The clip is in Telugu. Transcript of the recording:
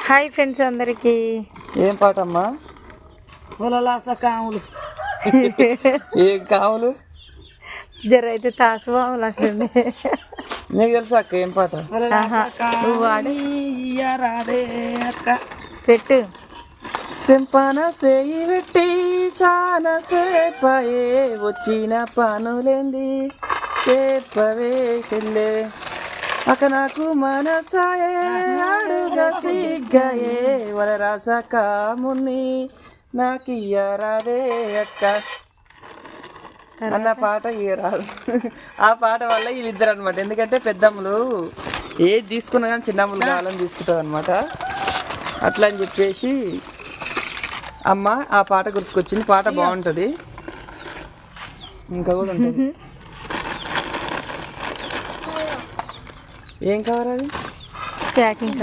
హాయ్ ఫ్రెండ్స్ అందరికి. ఏం పాటమ్మా? కాములు ఏం కాములు? జర అయితే తాసువాములు అంటుండే. నీకు తెలుసా అక్క ఏం పాట? నువ్వు వాడు అక్క పెట్టు. సింపాన సేయి పెట్టి సాన సేపయే వచ్చిన పనులేంది చెప్పవే చెల్లే అక్క నాకు మనసాయే అడుగ సిగ్గాయే వల రాస కాముని నాకియ్యరాదే అక్క అన్న పాట ఇయ్యరాదు. ఆ పాట వల్ల వీళ్ళిద్దరు అనమాట. ఎందుకంటే పెద్దమ్మలు ఏది తీసుకున్నా కానీ చిన్నమ్మలు కావాలని తీసుకుంటారు అనమాట. అట్లా అని చెప్పేసి అమ్మ ఆ పాట గుర్తుకొచ్చింది. పాట బాగుంటుంది, ఇంకా కూడా ఉంటుంది. ఏం కావాలి? ప్యాకింగ్